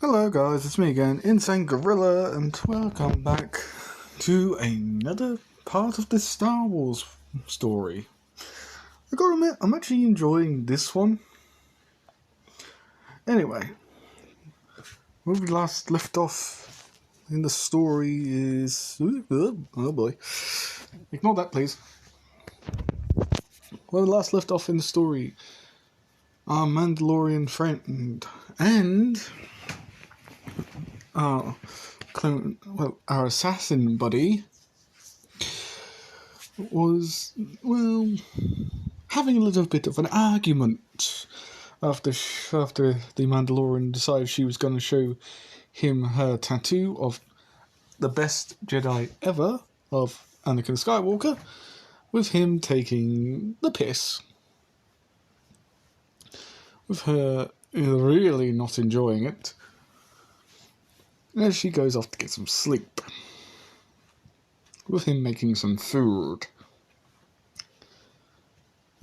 Hello guys, it's me again, Insane Gorilla, and welcome back to another part of this Star Wars story. I gotta admit, I'm actually enjoying this one. Anyway, where we last left off in the story is... oh boy. Ignore that, please. Where we last left off in the story, our Mandalorian friend and... our assassin buddy was, having a little bit of an argument after the Mandalorian decided she was going to show him her tattoo of the best Jedi ever of Anakin Skywalker, with him taking the piss. With her really not enjoying it. As she goes off to get some sleep, with him making some food.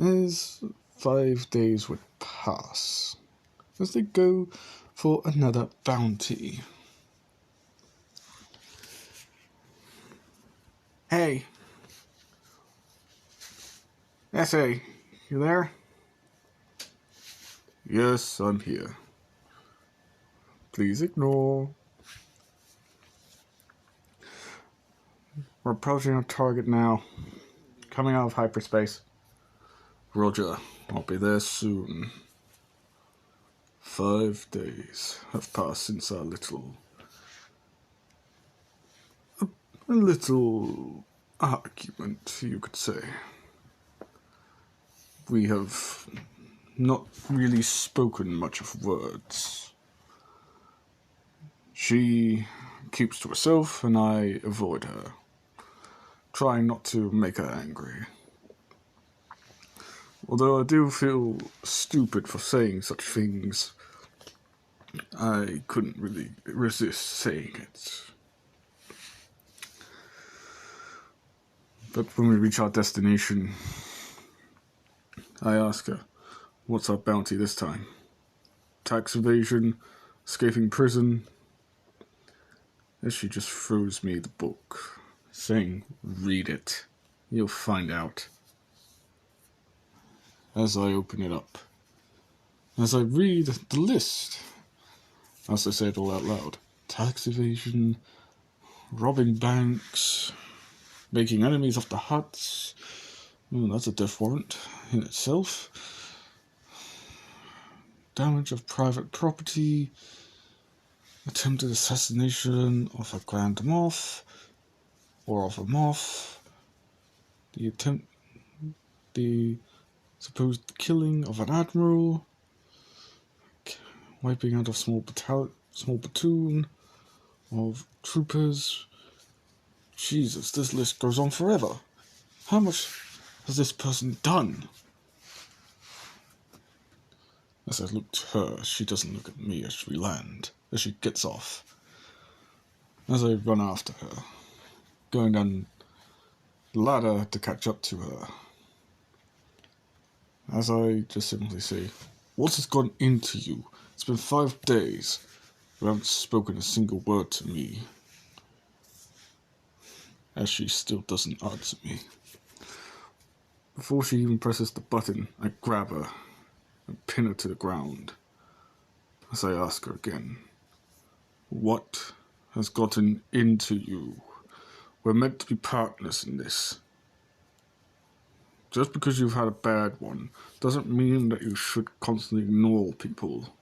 As 5 days would pass, as they go for another bounty. Hey. S.A., you there? Yes, I'm here. Please ignore. We're approaching our target now. Coming out of hyperspace. Roger, I'll be there soon. 5 days have passed since our little argument, you could say. We have not really spoken much of words. She keeps to herself and I avoid her, trying not to make her angry. Although I do feel stupid for saying such things, I couldn't really resist saying it. But when we reach our destination, I ask her, what's our bounty this time? Tax evasion, escaping prison? As she just throws me the book, saying, read it, you'll find out. As I open it up, as I read the list, as I say it all out loud, tax evasion, robbing banks, making enemies of the Hutts, that's a death warrant in itself, damage of private property, attempted assassination of a Grand Moff, or of a Moff, the supposed killing of an admiral, wiping out a small platoon of troopers. Jesus, this list goes on forever. How much has this person done? As I look to her, she doesn't look at me as we land, as she gets off. As I run after her, going down the ladder to catch up to her. As I just simply say, what has gone into you? It's been 5 days. You haven't spoken a single word to me. As she still doesn't answer me. Before she even presses the button, I grab her and pin her to the ground. As I ask her again, what has gotten into you? We're meant to be partners in this. Just because you've had a bad one doesn't mean that you should constantly ignore people.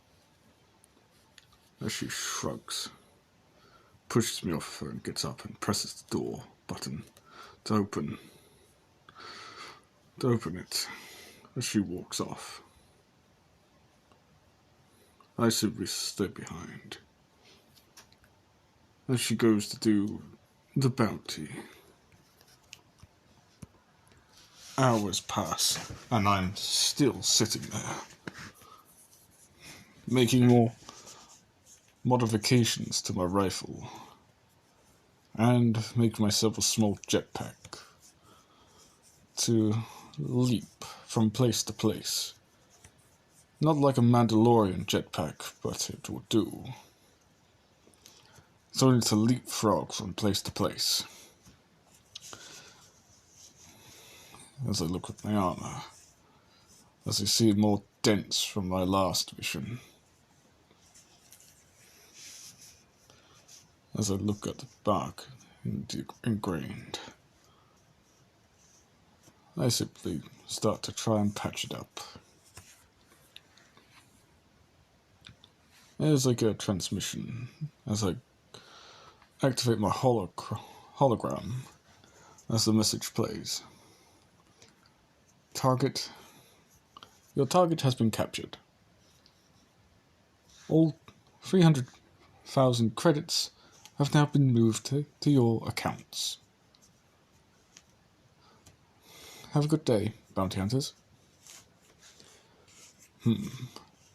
As she shrugs, pushes me off her and gets up and presses the door button to open it as she walks off. I simply stay behind as she goes to do the bounty. Hours pass, and I'm still sitting there, making more modifications to my rifle, and make myself a small jetpack to leap from place to place. Not like a Mandalorian jetpack, but it will do. so I need to leapfrog from place to place. As I look at my armor, as I see more dents from my last mission. As I look at the bark ingrained, I simply start to try and patch it up. As I get a transmission, as I activate my hologram, as the message plays. Your target has been captured. All 300,000 credits have now been moved to your accounts. Have a good day, bounty hunters.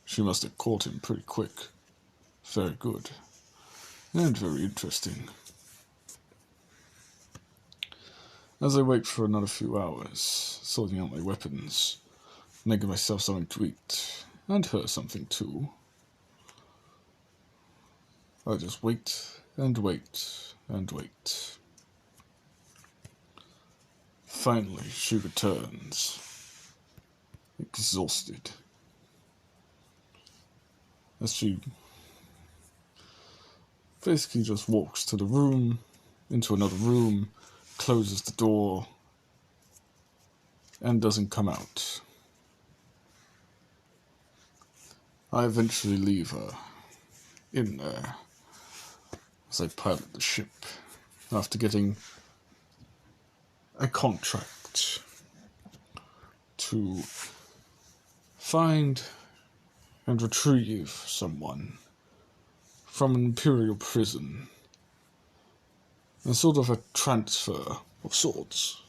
She must have caught him pretty quick. Very good. And very interesting. As I wait for another few hours, sorting out my weapons, making myself something to eat, and her something too, I just wait and wait and wait. Finally, she returns, exhausted, as she basically just walks to the room, into another room, closes the door, and doesn't come out. I eventually leave her in there as I pilot the ship after getting a contract to find and retrieve someone from an imperial prison. A sort of a transfer of sorts.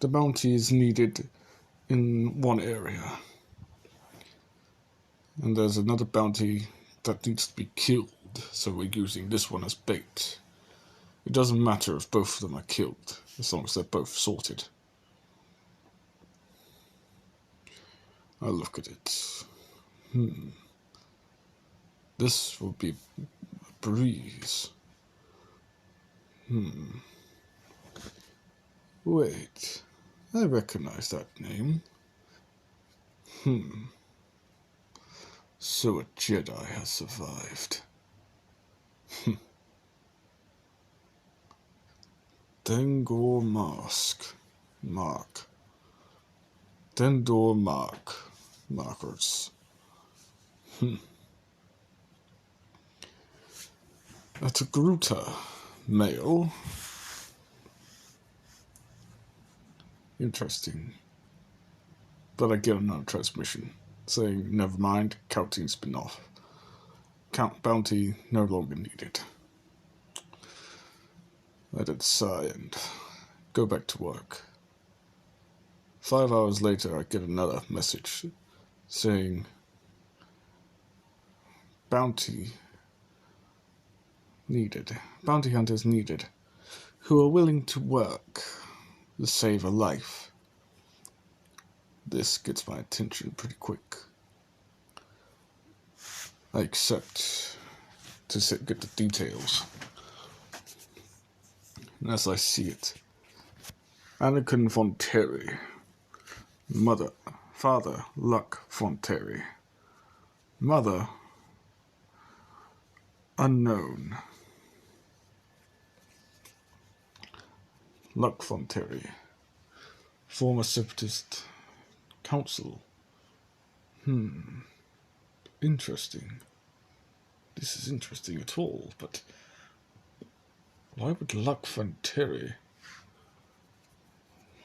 The bounty is needed in one area, and there's another bounty that needs to be killed, so we're using this one as bait. It doesn't matter if both of them are killed, as long as they're both sorted. I look at it. This will be a breeze. Wait, I recognize that name. So a Jedi has survived. Dengor Mark. Dendor Markers. A Togruta male. Interesting. But I get another transmission saying, never mind, counting's been off. Count bounty no longer needed. I did sigh and go back to work. 5 hours later, I get another message saying, bounty hunters needed, who are willing to work to save a life. This gets my attention pretty quick. I accept to get the details. And as I see it, Anakin Fonteri, father Luck Fonteri, mother unknown. Luck Fonteri, former separatist council. Interesting. This is interesting at all, but why would Luck Fonteri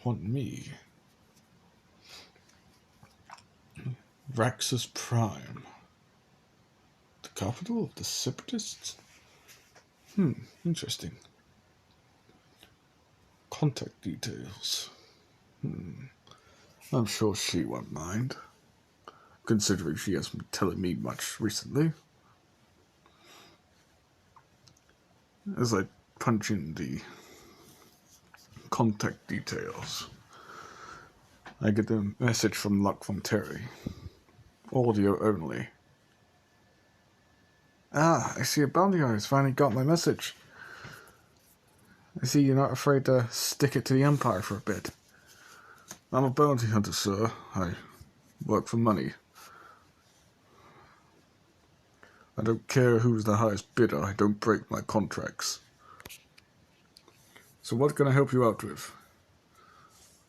want me? Raxus Prime, the capital of the separatists? Interesting. Contact details. I'm sure she won't mind, considering she hasn't been telling me much recently. As I punch in the contact details, I get a message from Luck Fonteri. Audio only. Ah, I see a bounty hunter has finally got my message. I see you're not afraid to stick it to the Empire for a bit. I'm a bounty hunter, sir. I work for money. I don't care who's the highest bidder. I don't break my contracts. So what can I help you out with?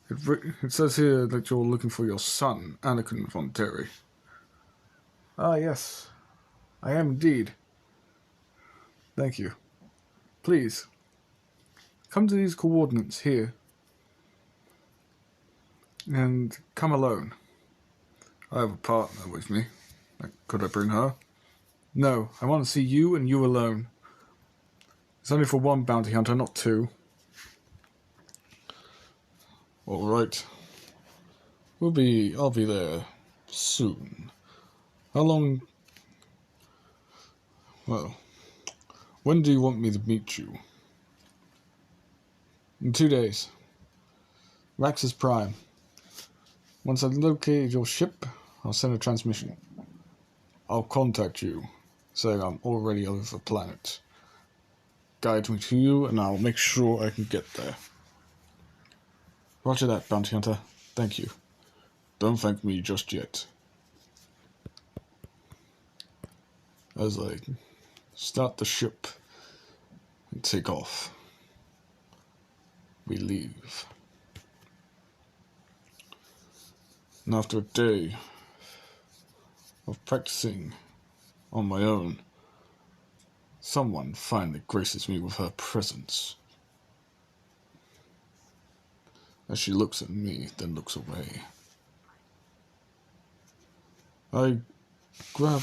It says here that you're looking for your son, Anakin von Terry. Ah, yes. I am indeed. Thank you. Please, come to these coordinates here. And come alone. I have a partner with me. Could I bring her? No, I want to see you and you alone. It's only for one bounty hunter, not two. All right. I'll be there soon. How long? Well, when do you want me to meet you? In 2 days. Raxus Prime. Once I've located your ship, I'll send a transmission. I'll contact you, saying I'm already over the planet. Guide me to you, and I'll make sure I can get there. Roger that, bounty hunter. Thank you. Don't thank me just yet. As I start the ship and take off, we leave. And after a day of practicing on my own, someone finally graces me with her presence. As she looks at me, then looks away. I grab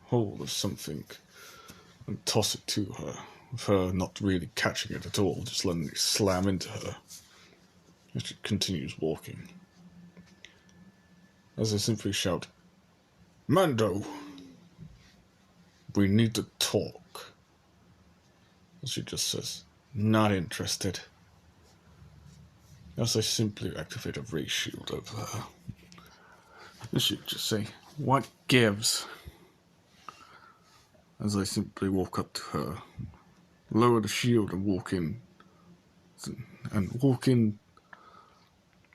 hold of something and toss it to her, with her not really catching it at all, just letting it slam into her as she continues walking. As I simply shout, "Mando! We need to talk." And she just says, "Not interested." As I simply activate a ray shield over her. And she just say, "What gives?" As I simply walk up to her, lower the shield and walk in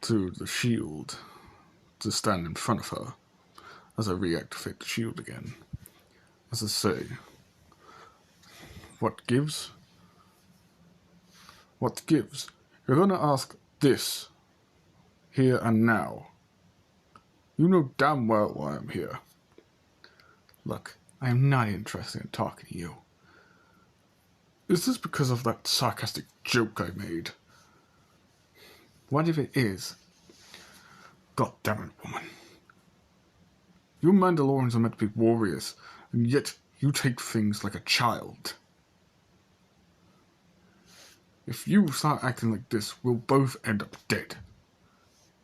to the shield to stand in front of her as I reactivate the shield again. As I say, "What gives? What gives? You're gonna ask this, here and now. You know damn well why I'm here. Look, I am not interested in talking to you. Is this because of that sarcastic joke I made? What if it is? God damn it, woman. You Mandalorians are meant to be warriors, and yet you take things like a child. If you start acting like this, we'll both end up dead.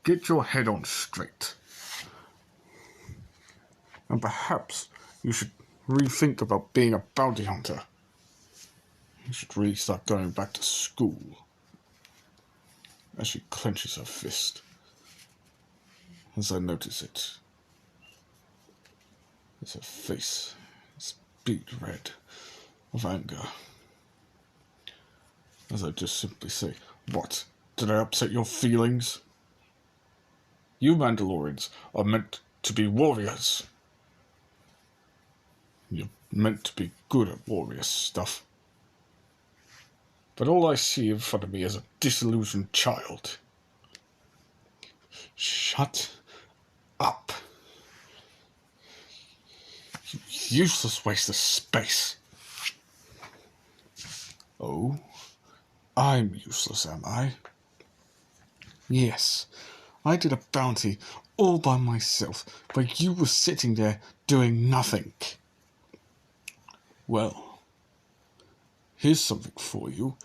Get your head on straight. And perhaps you should rethink about being a bounty hunter. You should really start going back to school." As she clenches her fist, as I notice it, as her face is beet red of anger. As I just simply say, "What? Did I upset your feelings? You Mandalorians are meant to be warriors. You're meant to be good at warrior stuff. But all I see in front of me is a disillusioned child." Shut up. You useless waste of space. Oh, I'm useless, am I? Yes, I did a bounty all by myself, but you were sitting there doing nothing. Well, here's something for you.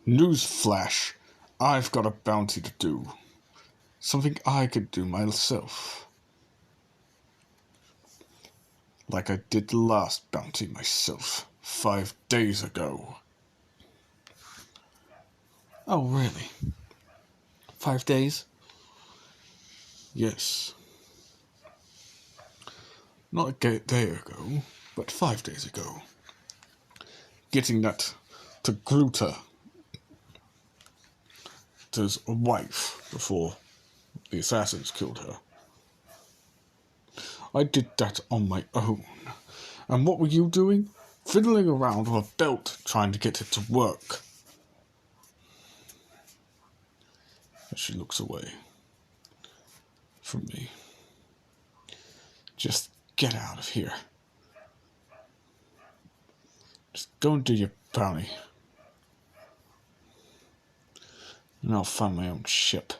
Newsflash, I've got a bounty to do. Something I could do myself. Like I did the last bounty myself, 5 days ago. Oh, really? 5 days? Yes. Not a day ago, but 5 days ago. getting that to Gruta, to his wife, before the assassins killed her. I did that on my own. And what were you doing? Fiddling around with a belt trying to get it to work. As she looks away from me. Just get out of here. Just go and do your bounty. And I'll find my own ship.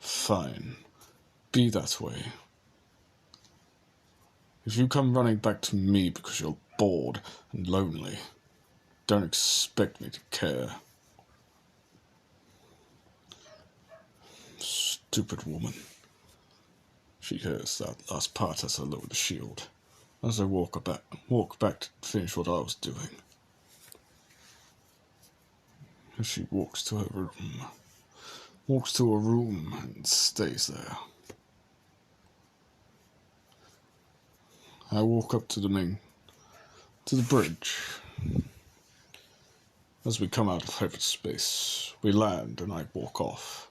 Fine. Be that way. If you come running back to me because you're bored and lonely, don't expect me to care. Stupid woman. She hears that last part as I lower the shield, as I walk back to finish what I was doing. As she walks to her room and stays there. I walk up to the bridge. As we come out of hyperspace, we land and I walk off.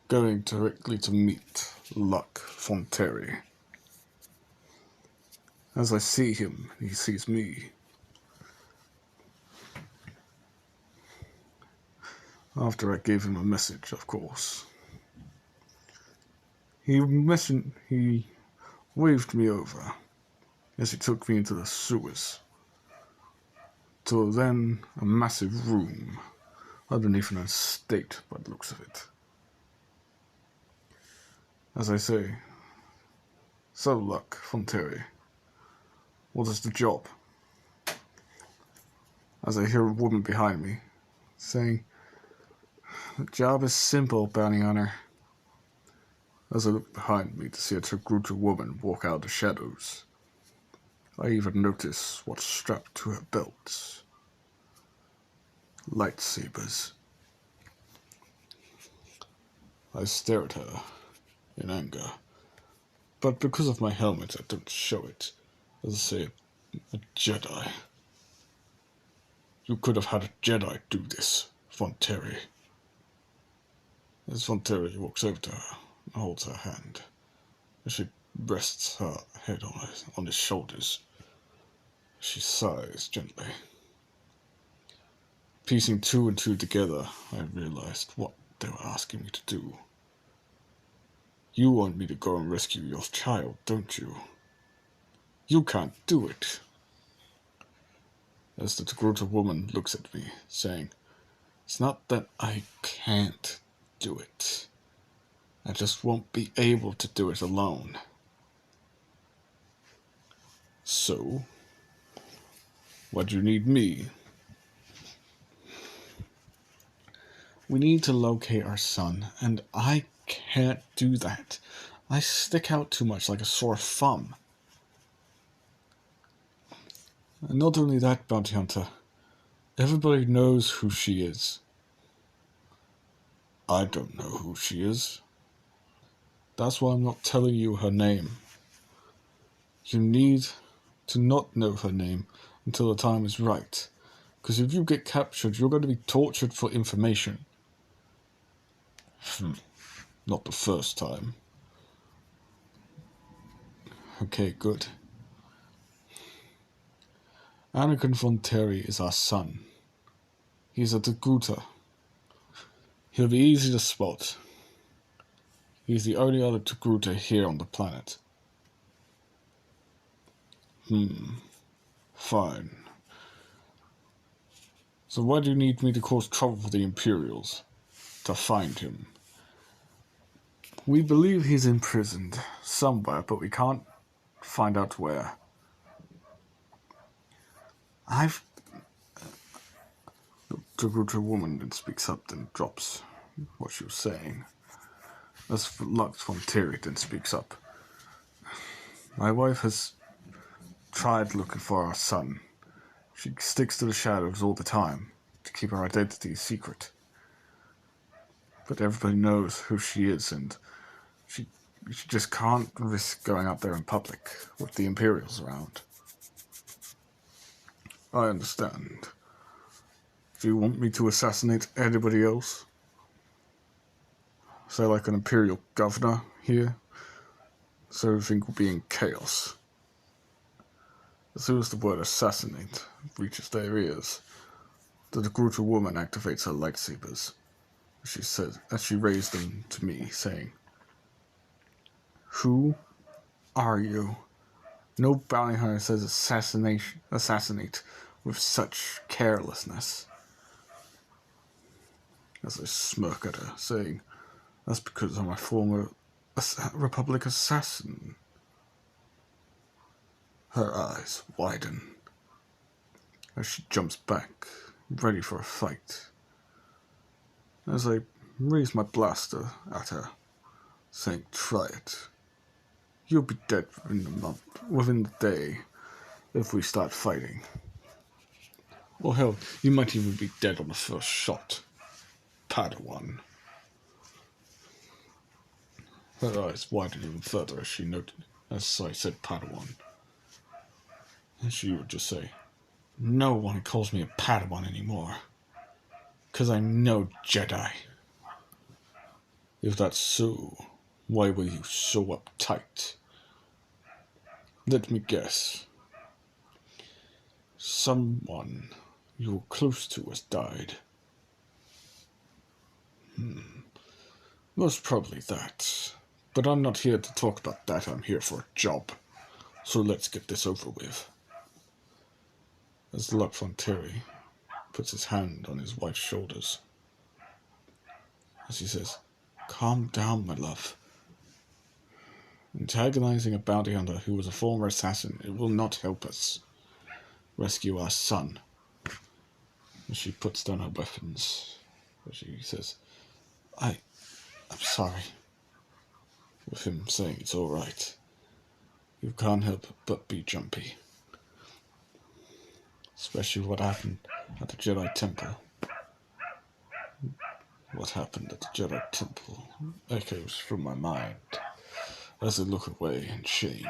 Going directly to meet Luck Fonteri. As I see him, he sees me. After I gave him a message, of course. He waved me over as he took me into the sewers. To then a massive room underneath an estate by the looks of it. As I say, so Luck Fonteri, what is the job? As I hear a woman behind me saying, the job is simple, bounty hunter. As I look behind me to see a Togruta woman walk out of the shadows, I even notice what's strapped to her belt. Lightsabers. I stare at her in anger, but because of my helmet I don't show it. As I say, a Jedi. You could have had a Jedi do this, Fonteri. As Fonteri walks over to her and holds her hand, as she rests her head on his shoulders, she sighs gently. Piecing two and two together, I realized what they were asking me to do. You want me to go and rescue your child, don't you? You can't do it. As the Togruta woman looks at me, saying, it's not that I can't do it. I just won't be able to do it alone. So, why do you need me? We need to locate our son, and I can't do that. I stick out too much like a sore thumb. And not only that, bounty hunter, everybody knows who she is. I don't know who she is. That's why I'm not telling you her name. You need to not know her name until the time is right. Because if you get captured, you're going to be tortured for information. Not the first time. Okay, good. Anakin Fonteri is our son. He's a Togruta. He'll be easy to spot. He's the only other Togruta here on the planet. Fine. So why do you need me to cause trouble for the Imperials? To find him. We believe he's imprisoned somewhere, but we can't find out where. The Togruta woman then speaks up, then drops what she was saying. As Lux Fonteri then speaks up. My wife has tried looking for our son. She sticks to the shadows all the time to keep her identity a secret. But everybody knows who she is, and You just can't risk going out there in public with the Imperials around. I understand. Do you want me to assassinate anybody else? Say like an Imperial governor here? So everything will be in chaos. As soon as the word assassinate reaches their ears, the Gruta woman activates her lightsabers. She says, as she raised them to me, saying, "Who are you? No bounty hunter says assassinate with such carelessness." As I smirk at her, saying, "That's because I'm a former Republic assassin." Her eyes widen as she jumps back, ready for a fight. As I raise my blaster at her, saying, "Try it. You'll be dead within the day, if we start fighting. Or hell, you might even be dead on the first shot, Padawan." Her eyes widened even further as she noted, as I said Padawan. And she would just say, "No one calls me a Padawan anymore, 'cause I'm no Jedi." If that's so, why were you so uptight? Let me guess. Someone you were close to has died. Most probably that. But I'm not here to talk about that, I'm here for a job. So let's get this over with. As Luc Fonteri puts his hand on his wife's shoulders, as he says, "Calm down, my love. Antagonizing a bounty hunter who was a former assassin, it will not help us rescue our son." And she puts down her weapons. She says, I'm sorry." With him saying it's alright. You can't help but be jumpy. Especially what happened at the Jedi Temple. What happened at the Jedi Temple echoes from my mind as I look away in shame.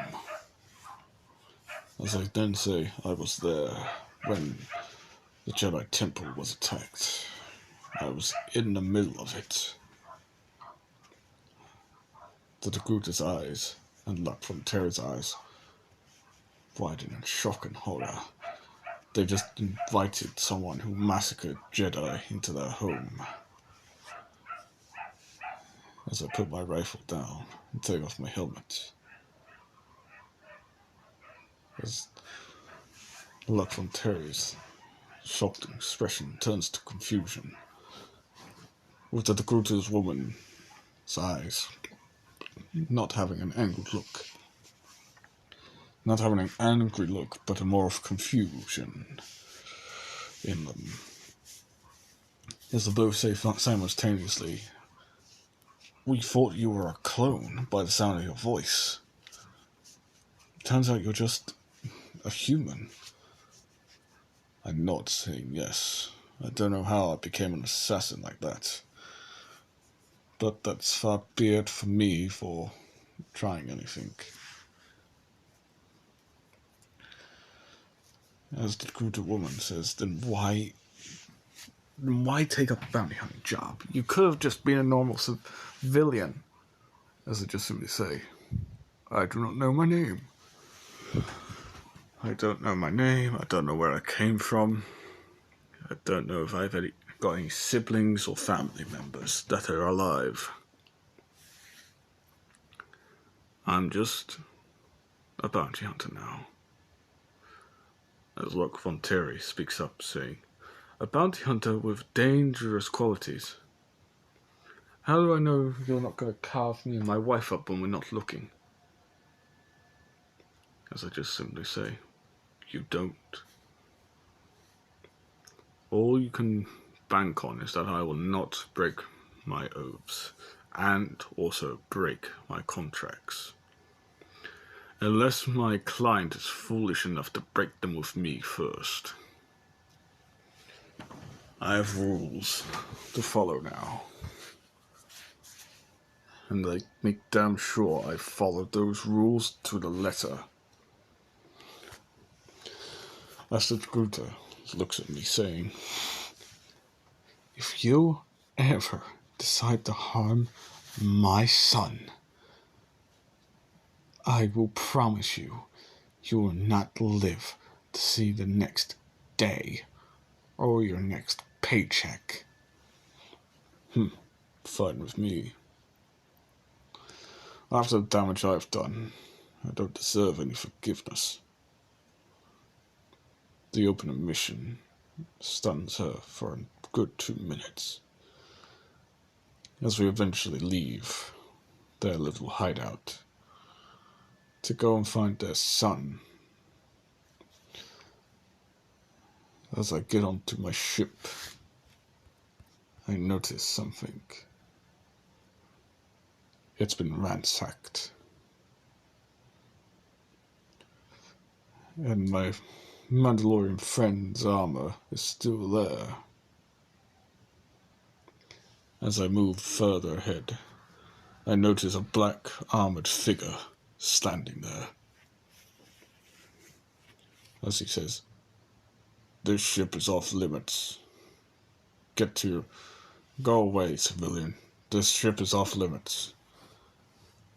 As I then say, I was there when the Jedi Temple was attacked. I was in the middle of it. The Gruta's eyes and Luc Fontera's eyes widen in shock and horror. They just invited someone who massacred Jedi into their home. As I put my rifle down and take off my helmet, as Luc Fontera's shocked expression turns to confusion, with the Gruta's woman's eyes not having an angry look. Not having an angry look, but a more of confusion in them. As the both say simultaneously, "We thought you were a clone by the sound of your voice. Turns out you're just a human." I nod, saying yes. I don't know how I became an assassin like that. But that's far be it for me for trying anything. As the Gruta woman says, then why take up a bounty hunting job? You could have just been a normal civilian. As I just simply say, "I do not know my name. I don't know my name. I don't know where I came from. I don't know if I've got any siblings or family members that are alive. I'm just a bounty hunter now." As Luc Fonteri speaks up, saying, "A bounty hunter with dangerous qualities. How do I know you're not going to carve me and my wife up when we're not looking?" As I just simply say, "You don't. All you can bank on is that I will not break my oaths, and also break my contracts. Unless my client is foolish enough to break them with me first. I have rules to follow now." and I make damn sure I followed those rules to the letter. Master Gruta looks at me saying, if you ever decide to harm my son, I will promise you will not live to see the next day or your next paycheck. Fine with me. After the damage I've done, I don't deserve any forgiveness. The open admission stuns her for a good 2 minutes. As we eventually leave their little hideout to go and find their son, as I get onto my ship, I notice something. It's been ransacked. And my Mandalorian friend's armor is still there. As I move further ahead, I notice a black armored figure standing there. As he says, "This ship is off limits. Go away, civilian. This ship is off limits.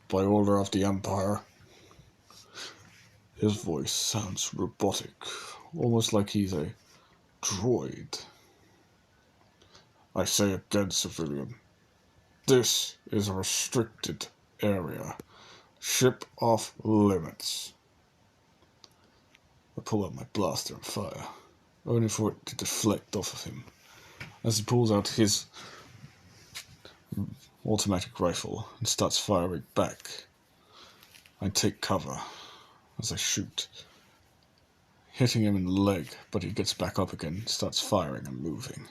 By order of the Empire." His voice sounds robotic, almost like he's a droid. "I say again, civilian. This is a restricted area. Ship off limits." I pull out my blaster and fire, only for it to deflect off of him. As he pulls out his automatic rifle and starts firing back, I take cover as I shoot, hitting him in the leg, but he gets back up again, starts firing and moving.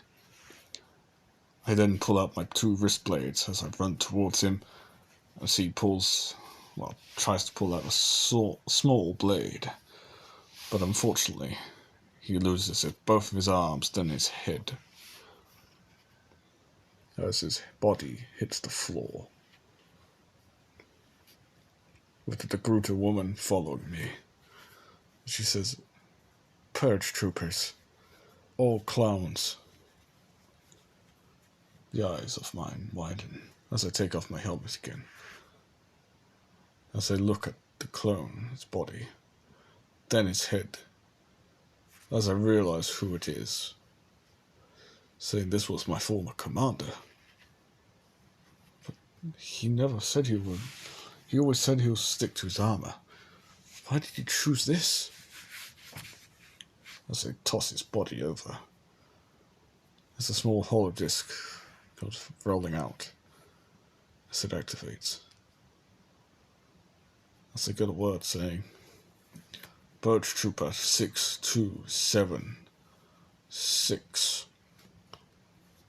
I then pull out my 2 wrist blades as I run towards him, as he tries to pull out a small blade, but unfortunately he loses both of his arms, then his head, as his body hits the floor, with the Gruta woman following me. She says, "Purge troopers, all clowns." The eyes of mine widen as I take off my helmet again. As I look at the clone, its body, then its head, as I realize who it is, saying this was my former commander. But he never said he would. He always said he would stick to his armor. Why did he choose this? As I toss his body over, as a small holodisc goes rolling out, as it activates, as I get a word saying, "Purge Trooper 6276.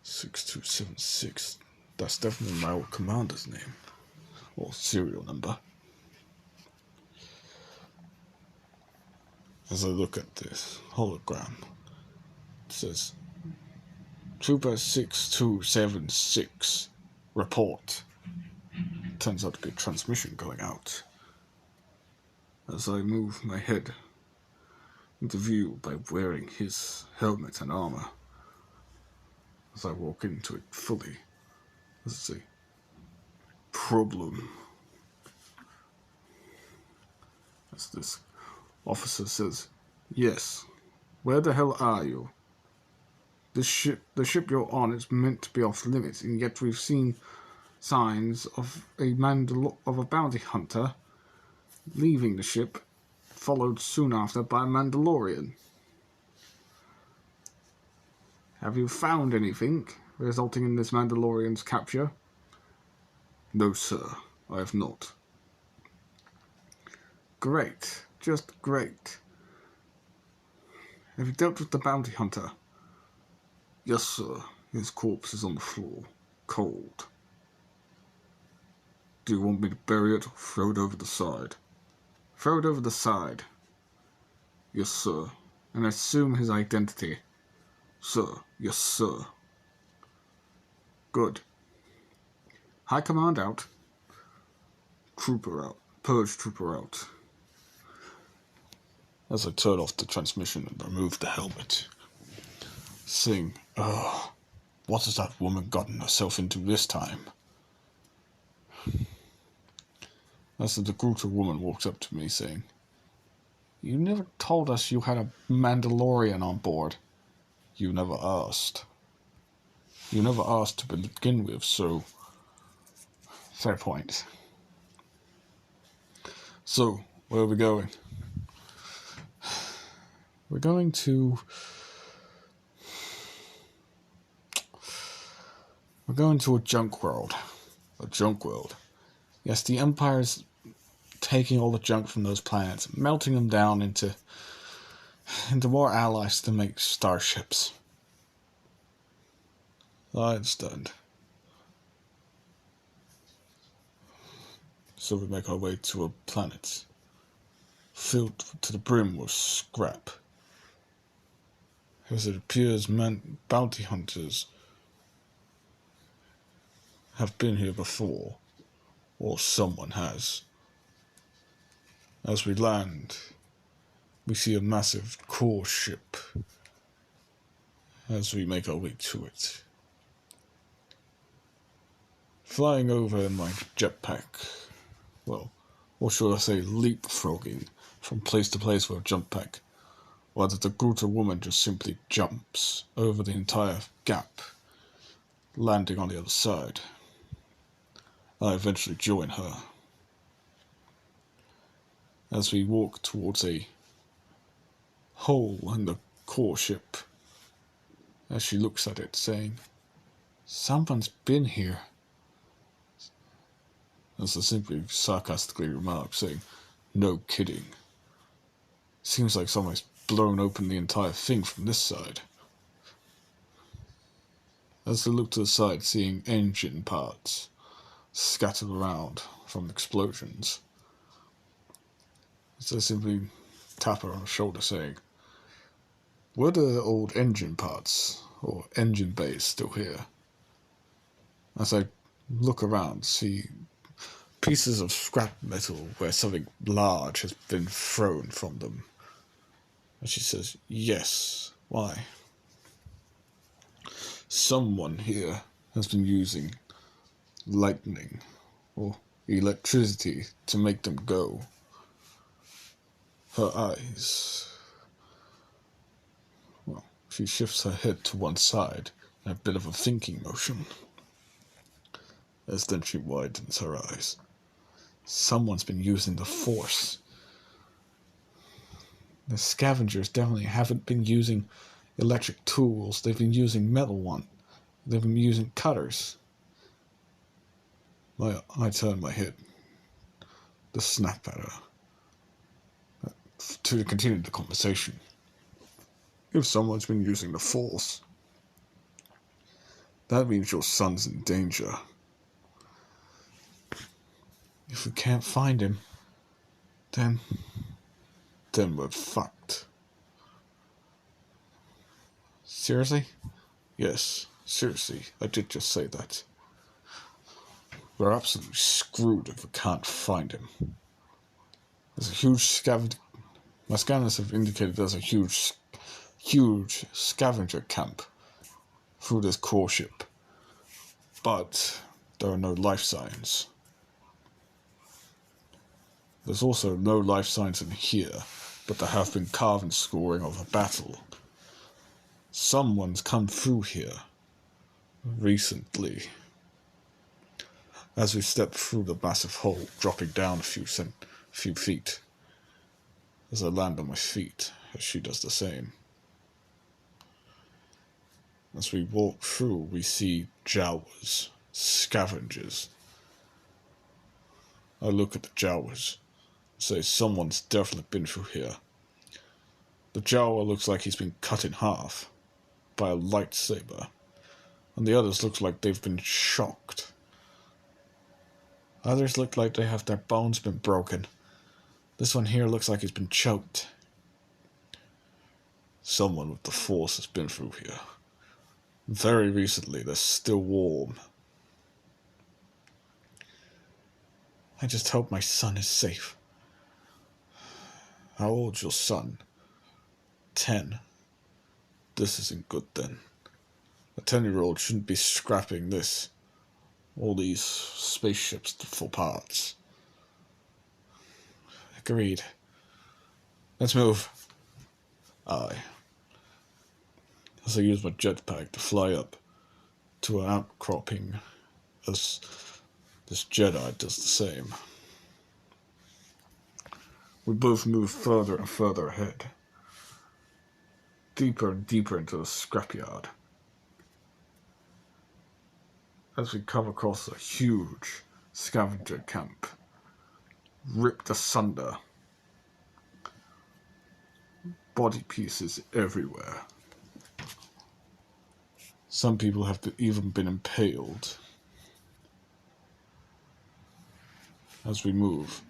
6276. That's definitely my old commander's name, or serial number." As I look at this hologram, it says, "Trooper 6276, report." Turns out to be a transmission going out. As I move my head into view by wearing his helmet and armor, as I walk into it fully, as a problem. As this officer says, "Yes, where the hell are you? The ship you're on is meant to be off limits, and yet we've seen signs of a bounty hunter leaving the ship, followed soon after by a Mandalorian. Have you found anything resulting in this Mandalorian's capture?" "No, sir, I have not." "Great, just great. Have you dealt with the bounty hunter?" "Yes, sir. His corpse is on the floor, cold." "Do you want me to bury it or throw it over the side?" "Throw it over the side." "Yes, sir. And assume his identity." "Sir, yes, sir." "Good. High command out. purge trooper out. As I turned off the transmission and removed the helmet, saying, what has that woman gotten herself into this time? As the Gruta woman walks up to me, saying, you never told us you had a Mandalorian on board. You never asked. You never asked to begin with, so fair point. So, where are we going? We're going to a junk world. A junk world. Yes, the Empire's taking all the junk from those planets, melting them down into more allies to make starships. I understand. So we make our way to a planet filled to the brim with scrap. As it appears, bounty hunters have been here before, or someone has. As we land, we see a massive core ship as we make our way to it. Flying over in my jetpack, well, or should I say leapfrogging from place to place with a jetpack, while the Gruta woman just simply jumps over the entire gap, landing on the other side. I eventually join her. As we walk towards a hole in the core ship, as she looks at it, saying, someone's been here. As I simply sarcastically remark, saying, no kidding. Seems like someone's blown open the entire thing from this side. As I look to the side, seeing engine parts scattered around from explosions, as I simply tap her on the shoulder, saying, were the old engine parts, or engine bays, still here? As I look around, see pieces of scrap metal where something large has been thrown from them. And she says, yes. Why? Someone here has been using lightning or electricity to make them go. Her eyes, well, she shifts her head to one side in a bit of a thinking motion, as then she widens her eyes. Someone's been using the Force. The scavengers definitely haven't been using electric tools. They've been using metal one. They've been using cutters. I turn my head to snap at her to continue the conversation. If someone's been using the Force, that means your son's in danger. If we can't find him, then we're fucked. Seriously? Yes, seriously, I did just say that. We're absolutely screwed if we can't find him. There's a huge scavenger... My scanners have indicated there's a huge scavenger camp through this core ship. But there are no life signs. There's also no life signs in here, but there have been carving scoring of a battle. Someone's come through here recently. As we step through the massive hole, dropping down a few feet. As I land on my feet, as she does the same. As we walk through, we see Jawas, scavengers. I look at the Jawas. Say someone's definitely been through here. The Jawa looks like he's been cut in half by a lightsaber, and the others look like they've been shocked. Others look like they have their bones been broken. This one here looks like he's been choked. Someone with the Force has been through here. Very recently, they're still warm. I just hope my son is safe. How old's your son? 10. This isn't good then. A 10-year-old shouldn't be scrapping this. All these spaceships for parts. Agreed. Let's move. Aye. As I use my jetpack to fly up to an outcropping as this Jedi does the same. We both move further and further ahead, deeper and deeper into the scrapyard. As we come across a huge scavenger camp, ripped asunder, body pieces everywhere. Some people have even been impaled. As we move,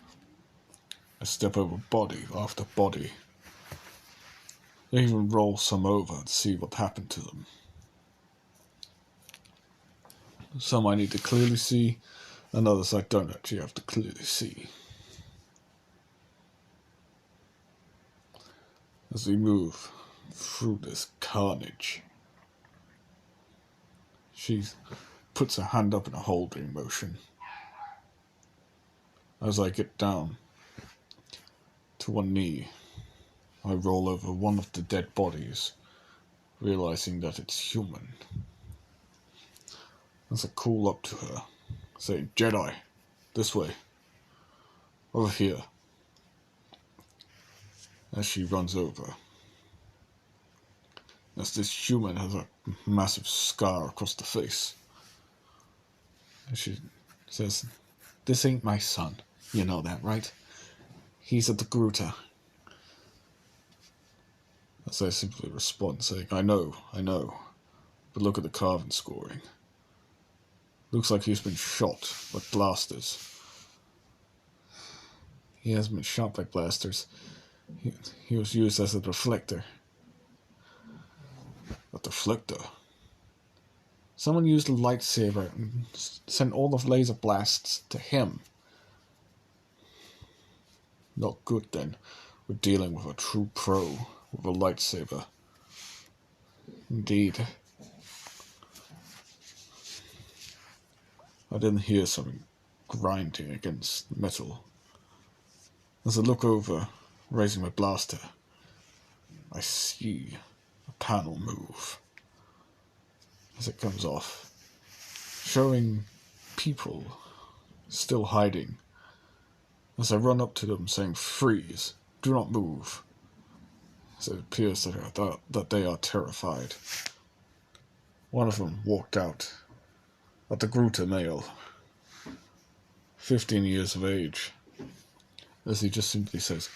I step over body after body. I even roll some over to see what happened to them. Some I need to clearly see, and others I don't actually have to clearly see. As we move through this carnage, she puts her hand up in a holding motion. As I get down to one knee, I roll over one of the dead bodies, realizing that it's human. As I call up to her, saying, "Jedi, this way, over here," as she runs over. As this human has a massive scar across the face. And she says, "This ain't my son. You know that, right? He's at the Gruta." As I simply respond, saying, I know, but look at the carving scoring. Looks like he's been shot by blasters." "He hasn't been shot by blasters. He was used as a deflector." "A deflector?" "Someone used a lightsaber and sent all the laser blasts to him." "Not good then. We're dealing with a true pro with a lightsaber." "Indeed." I then hear something grinding against metal. As I look over, raising my blaster, I see a panel move as it comes off, showing people still hiding. As I run up to them, saying, "Freeze, do not move." As it appears that they are terrified. One of them walked out at the Gruta male, 15 years of age, as he just simply says,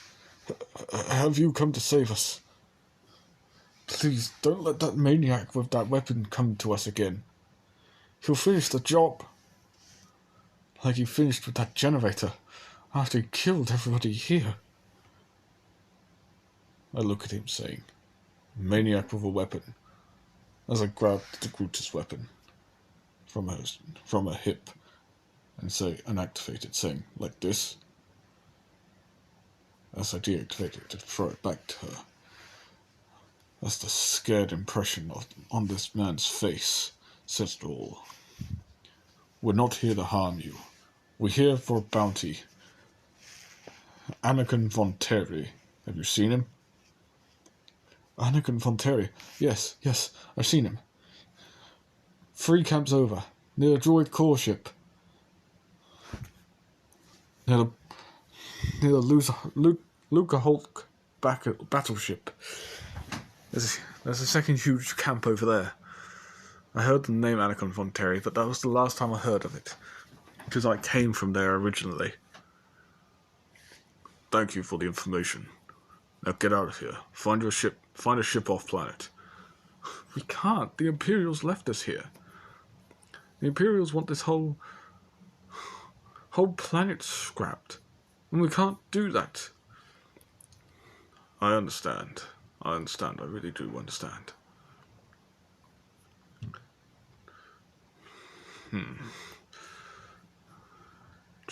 "Have you come to save us? Please, don't let that maniac with that weapon come to us again. He'll finish the job, like he finished with that generator, after he killed everybody here." I look at him, saying, "Maniac with a weapon," as I grab the Gruta's weapon from her hip and activate it, saying, "Like this." As I deactivate it to throw it back to her, as the scared impression on this man's face says it all. "We're not here to harm you. We're here for a bounty. Anakin Von Terry. Have you seen him?" "Anakin Von Terry? Yes, I've seen him. 3 camps over, near a droid core ship. Near the Luca Hulk battleship. There's a second huge camp over there. I heard the name Anakin Von Terry, but that was the last time I heard of it, because I came from there originally." "Thank you for the information. Now get out of here. Find a ship off planet." "We can't. The Imperials left us here. The Imperials want this whole planet scrapped, and we can't do that." I understand. I really do understand.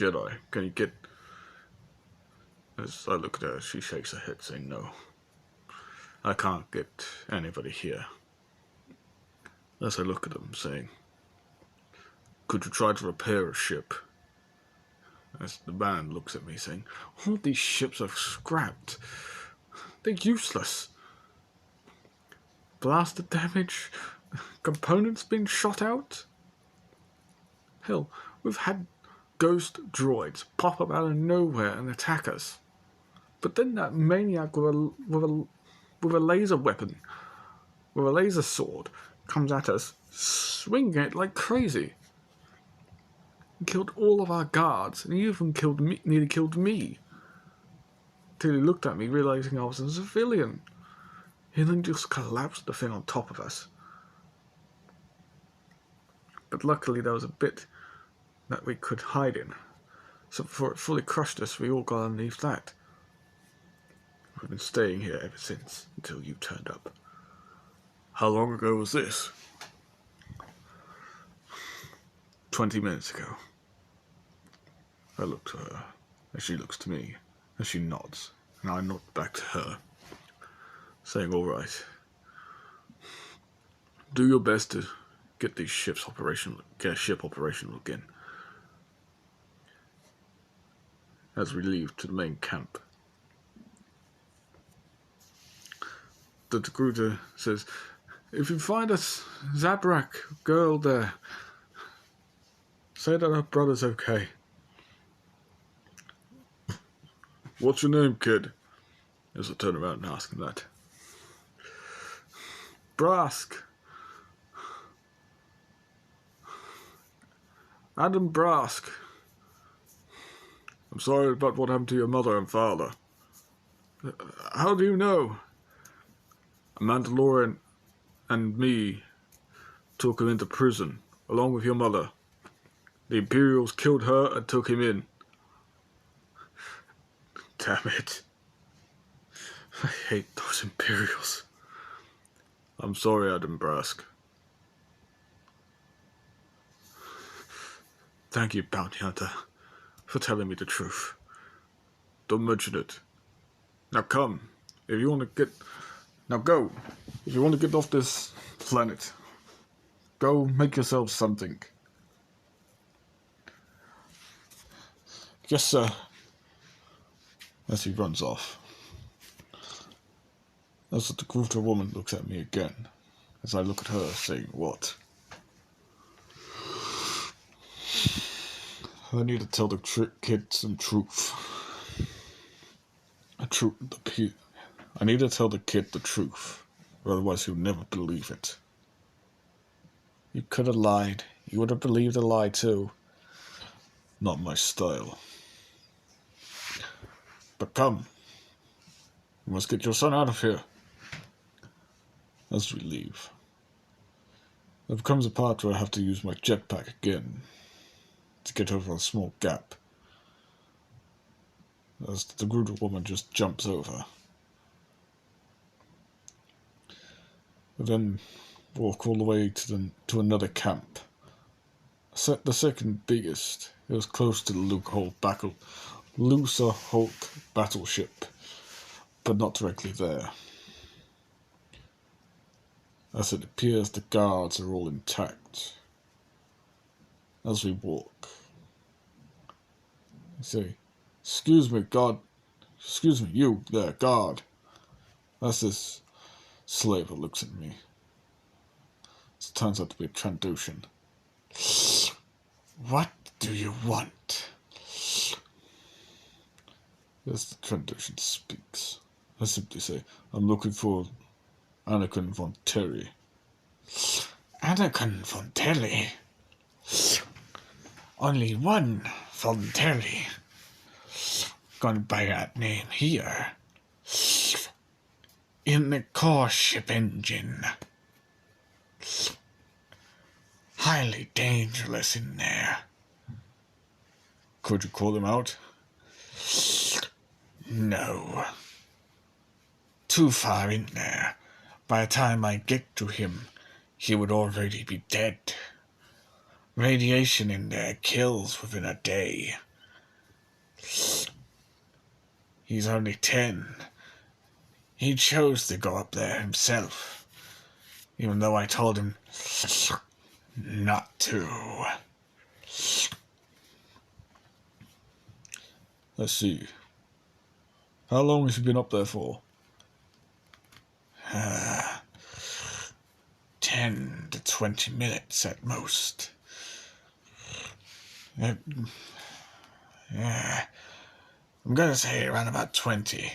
Jedi. Can you get... As I look at her, she shakes her head, saying no. I can't get anybody here. As I look at them, saying, could you try to repair a ship? As the man looks at me, saying, all these ships are scrapped. They're useless. Blaster damage, components being shot out. Hell, we've had ghost droids pop up out of nowhere and attack us. But then that maniac with a laser weapon, with a laser sword, comes at us, swinging it like crazy. He killed all of our guards, and he even nearly killed me. Till he looked at me, realizing I was a civilian. He then just collapsed the thing on top of us. But luckily there was a bit that we could hide in. So before it fully crushed us, we all got underneath that. We've been staying here ever since, until you turned up. How long ago was this? 20 minutes ago. I look to her, as she looks to me, as she nods, and I nod back to her, saying, all right. Do your best to get these ships operational, get a ship operational again. As we leave to the main camp. The recruiter says, if you find us Zabrak girl there, say that our brother's okay. What's your name, kid? As I turn around and ask him that. Brask. Adam Brask. I'm sorry about what happened to your mother and father. How do you know? A Mandalorian and me took him into prison, along with your mother. The Imperials killed her and took him in. Damn it. I hate those Imperials. I'm sorry, Adam Brask. Thank you, Bounty Hunter, for telling me the truth. Don't mention it. Now come, if you want to get... Now go. If you want to get off this planet, go make yourself something. Yes, sir. As he runs off. As the recruiter woman looks at me again, as I look at her, saying, what? I need to tell the kid some truth. I need to tell the kid the truth, or otherwise he'll never believe it. You could have lied. You would have believed a lie too. Not my style. But come. We must get your son out of here. As we leave, there becomes a part where I have to use my jetpack again to get over a small gap. As the brutal woman just jumps over. I then walk all the way to another camp. The second biggest. It was close to the Looser Hulk battleship, but not directly there. As it appears the guards are all intact. As we walk, I say, excuse me, you there, guard. As this slaver looks at me. It turns out to be a Trandoshan. What do you want? As the Trandoshan speaks, I simply say, I'm looking for Anakin von Terry. Anakin von Terry? Only one von Terry gone by that name here. In the core ship engine. Highly dangerous in there. Could you call him out? No. Too far in there. By the time I get to him, he would already be dead. Radiation in there kills within a day. He's only 10. He chose to go up there himself, even though I told him not to. Let's see. How long has he been up there for? 10 to 20 minutes at most. I'm gonna say around about 20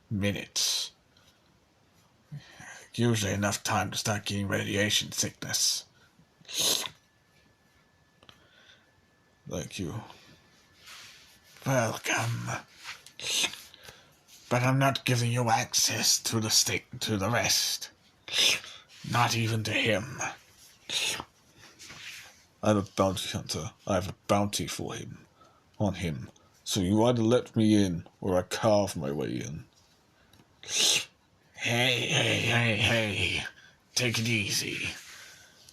minutes. Usually enough time to start getting radiation sickness. Thank you. Welcome. But I'm not giving you access to the rest. Not even to him. I'm a bounty hunter. I have a bounty for him. On him. So you either let me in, or I carve my way in. Hey. Take it easy.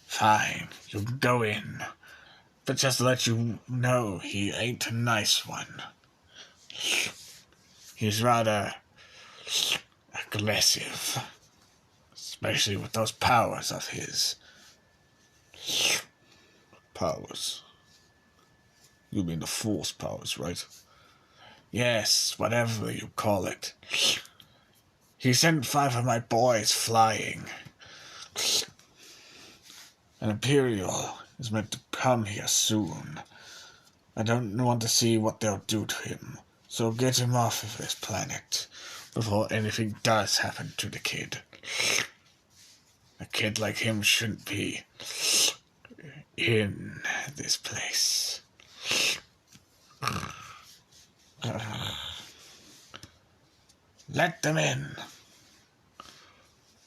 Fine, you can go in. But just to let you know, he ain't a nice one. He's rather aggressive. Especially with those powers of his. Powers? You mean the force powers, right? Yes, whatever you call it. He sent 5 of my boys flying. An Imperial is meant to come here soon. I don't want to see what they'll do to him, so get him off of this planet before anything does happen to the kid. A kid like him shouldn't be in this place. Let them in.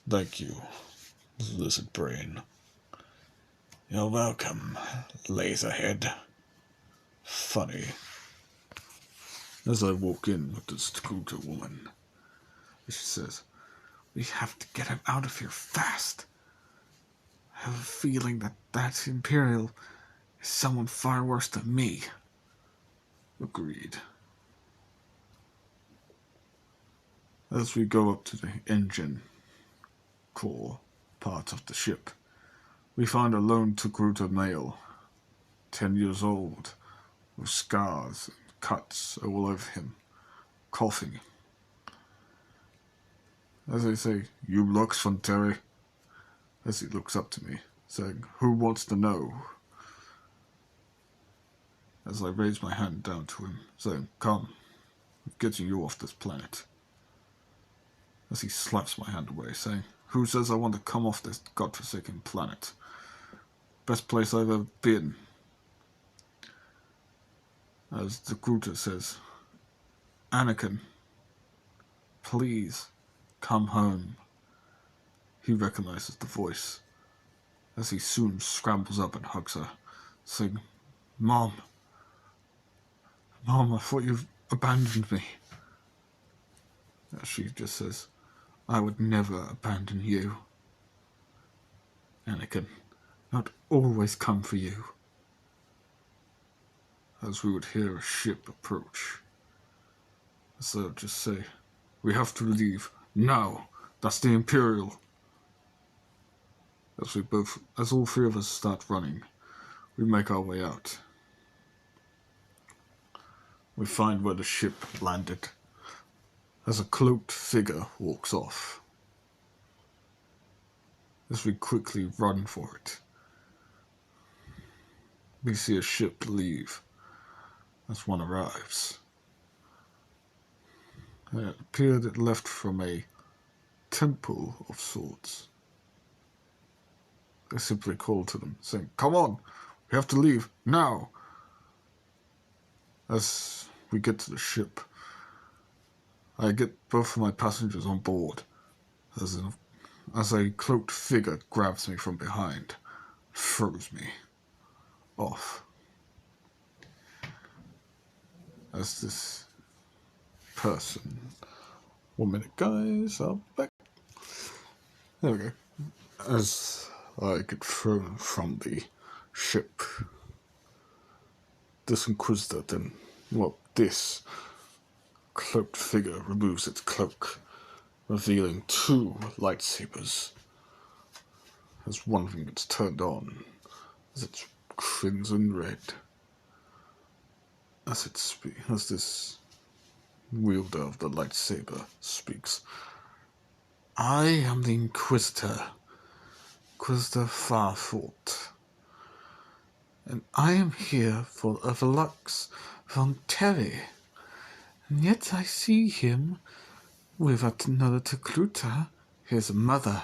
Thank you, lizard brain. You're welcome, Laserhead. Funny. As I walk in with the scooter woman, she says, "We have to get him out of here fast. I have a feeling that Imperial is someone far worse than me." Agreed. As we go up to the engine core part of the ship, we find a lone Togruta male, 10 years old, with scars and cuts all over him, coughing. As I say, "You look, Fronteri," as he looks up to me, saying, "Who wants to know?" As I raise my hand down to him, saying, "Come, I'm getting you off this planet." As he slaps my hand away, saying, "Who says I want to come off this godforsaken planet? Best place I've ever been." As the Gruta says, "Anakin, please, come home." He recognizes the voice, as he soon scrambles up and hugs her, saying, Mom, I thought you abandoned me." As she just says, "I would never abandon you, Anakin. I'd always come for you." As we would hear a ship approach, as they would just say, "We have to leave now. That's the Imperial." As all 3 of us start running, we make our way out. We find where the ship landed, as a cloaked figure walks off. As we quickly run for it, we see a ship leave as one arrives. It appeared it left from a temple of sorts. I simply called to them, saying, "Come on, we have to leave, now." As we get to the ship, I get both of my passengers on board, as a cloaked figure grabs me from behind, throws me off. As this person... 1 minute, guys, I'll be back. There we go. As I get thrown from the ship, this Inquisitor then Well, this cloaked figure removes its cloak, revealing two lightsabers. As one of them gets turned on, as it's crimson red. As this wielder of the lightsaber speaks, I am the Inquisitor Farfort, and I am here for Velux von Terry, and yet I see him with another Tecluta, his mother.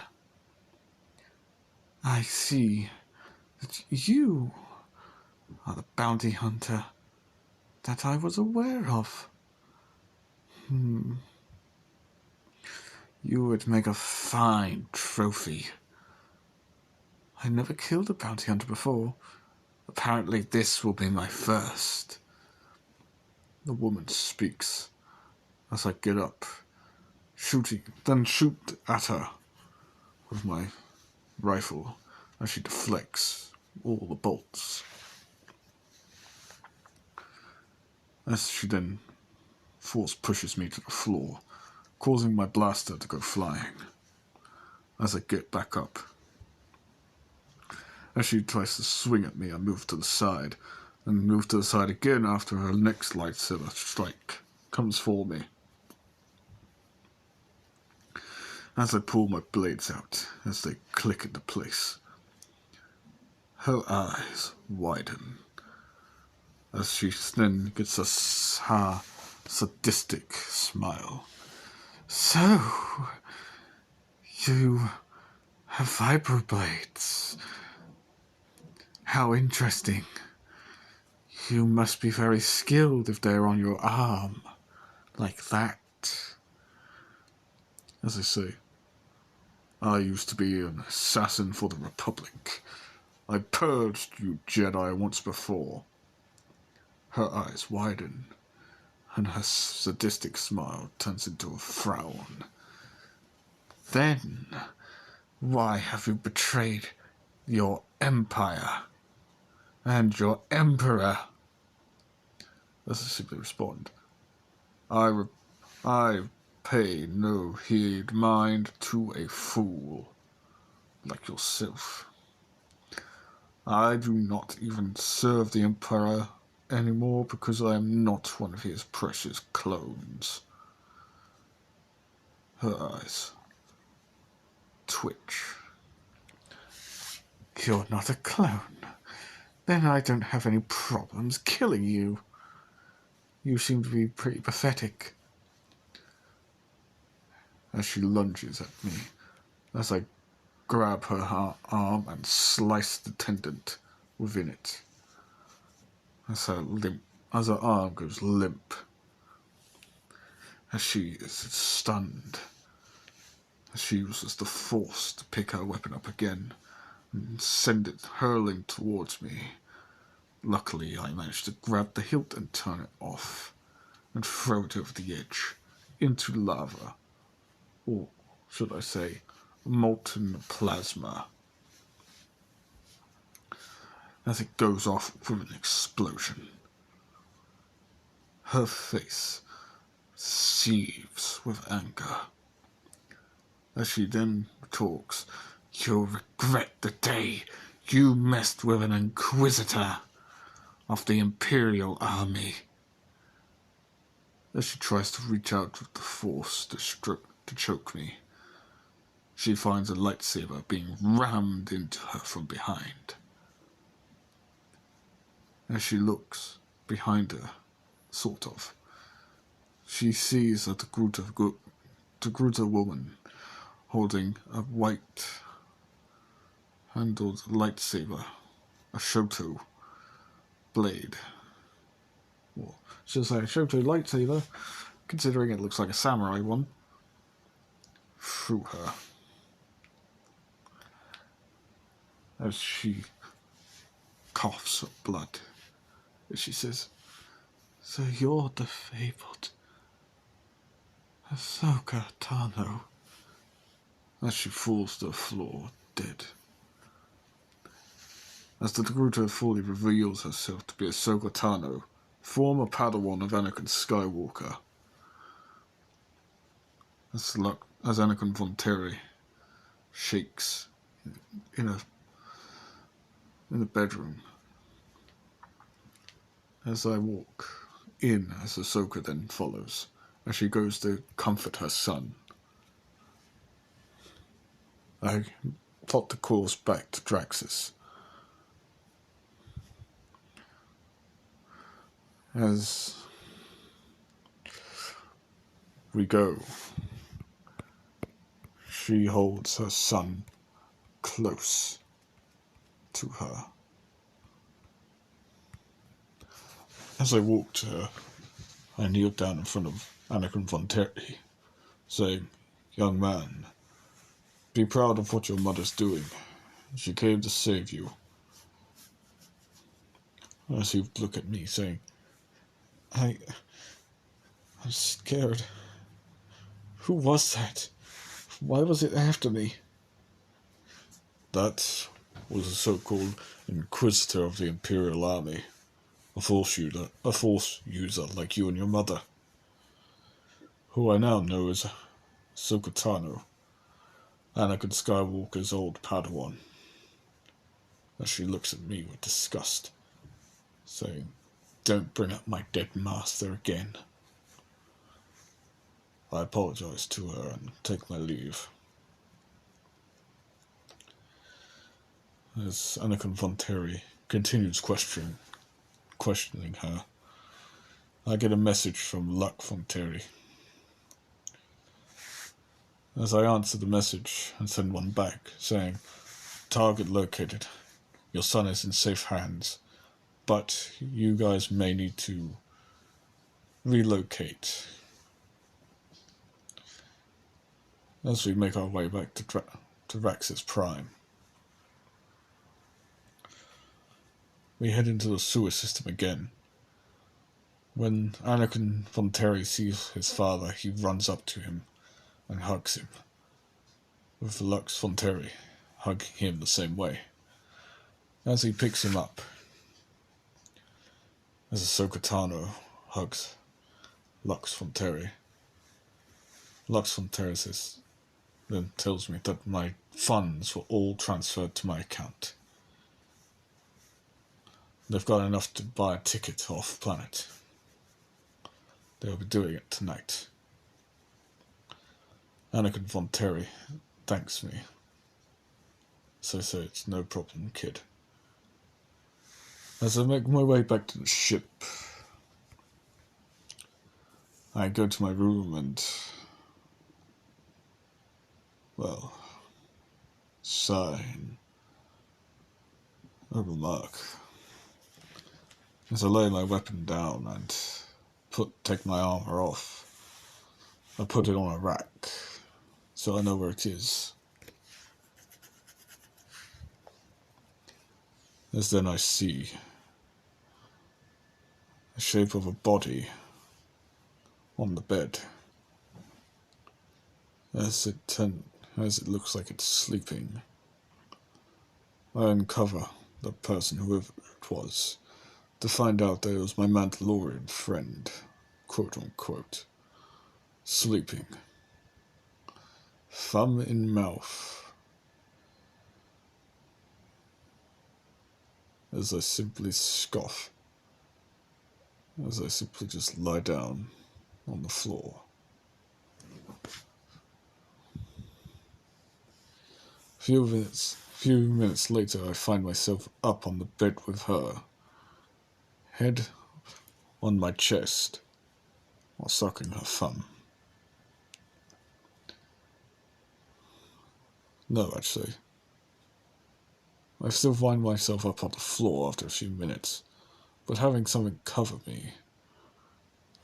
I see that you are the bounty hunter that I was aware of. You would make a fine trophy. I never killed a bounty hunter before. Apparently this will be my first. The woman speaks as I get up, shoot at her with my rifle as she deflects all the bolts. As she then force pushes me to the floor, causing my blaster to go flying. As I get back up, as she tries to swing at me, I move to the side, and move to the side again after her next lightsaber strike comes for me. As I pull my blades out, as they click into place, her eyes widen, as she then gets a sadistic smile. So, you have vibroblades. How interesting. You must be very skilled if they're on your arm, like that. As I say, I used to be an assassin for the Republic. I purged you Jedi once before. Her eyes widen, and her sadistic smile turns into a frown. Then, why have you betrayed your empire and your emperor? As I simply respond, I pay no heed mind to a fool like yourself. I do not even serve the Emperor anymore because I am not one of his precious clones. Her eyes twitch. You're not a clone. Then I don't have any problems killing you. You seem to be pretty pathetic. As she lunges at me, as I grab her arm and slice the tendon within it. As her arm goes limp, as she is stunned, as she uses the force to pick her weapon up again and send it hurling towards me. Luckily, I managed to grab the hilt and turn it off, and throw it over the edge, into lava, or should I say, molten plasma, as it goes off with an explosion. Her face seethes with anger, as she then talks. You'll regret the day you messed with an Inquisitor of the Imperial Army. As she tries to reach out with the force to choke me, she finds a lightsaber being rammed into her from behind. As she looks behind her, sort of, she sees a Togruta woman holding a white-handled lightsaber, a Shoto blade. Well, she'll say a Shoto lightsaber, considering it looks like a samurai one, through her. As she coughs up blood, as she says, "So you're the fabled Ahsoka Tano," as she falls to the floor, dead. As the Togruta fully reveals herself to be Ahsoka Tano, former Padawan of Anakin Skywalker, as Anakin Von Terry shakes in the bedroom. As I walk in, as Ahsoka then follows, as she goes to comfort her son, I plot the course back to Draxus. As we go, she holds her son close to her. As I walk to her, I kneel down in front of Anakin Von Terry, saying, "Young man, be proud of what your mother's doing. She came to save you." As he would look at me, saying, I'm scared. Who was that? Why was it after me?" "That was a so-called Inquisitor of the Imperial Army. A force user like you and your mother, who I now know as Ahsoka Tano, Anakin Skywalker's old Padawan." As she looks at me with disgust, saying, "Don't bring up my dead master again." I apologize to her and take my leave. As Anakin Von Terry continues questioning her, I get a message from Luck Von Terry. As I answer the message and send one back, saying, "Target located. Your son is in safe hands, but you guys may need to relocate." As we make our way back to Raxus Prime, we head into the sewer system again. When Anakin Von Terry sees his father, he runs up to him and hugs him, with Lux Von Terry hugging him the same way. As he picks him up, as Ahsoka Tano hugs Lux Von Terry, Lux Von Terry then tells me that my funds were all transferred to my account. They've got enough to buy a ticket off planet. They'll be doing it tonight. Anakin Von Terry thanks me. So I say, "It's no problem, kid." As I make my way back to the ship, I go to my room and, well, sigh and remark. As I lay my weapon down and take my armor off, I put it on a rack, so I know where it is. As then I see the shape of a body on the bed, as it looks like it's sleeping. I uncover the person, whoever it was, to find out that it was my Mandalorian friend, quote unquote, sleeping, thumb in mouth. As I simply scoff, as I simply just lie down on the floor. Few minutes later, I find myself up on the bed with her, head on my chest, while sucking her thumb. No, actually. I still find myself up on the floor after a few minutes, but having something cover me.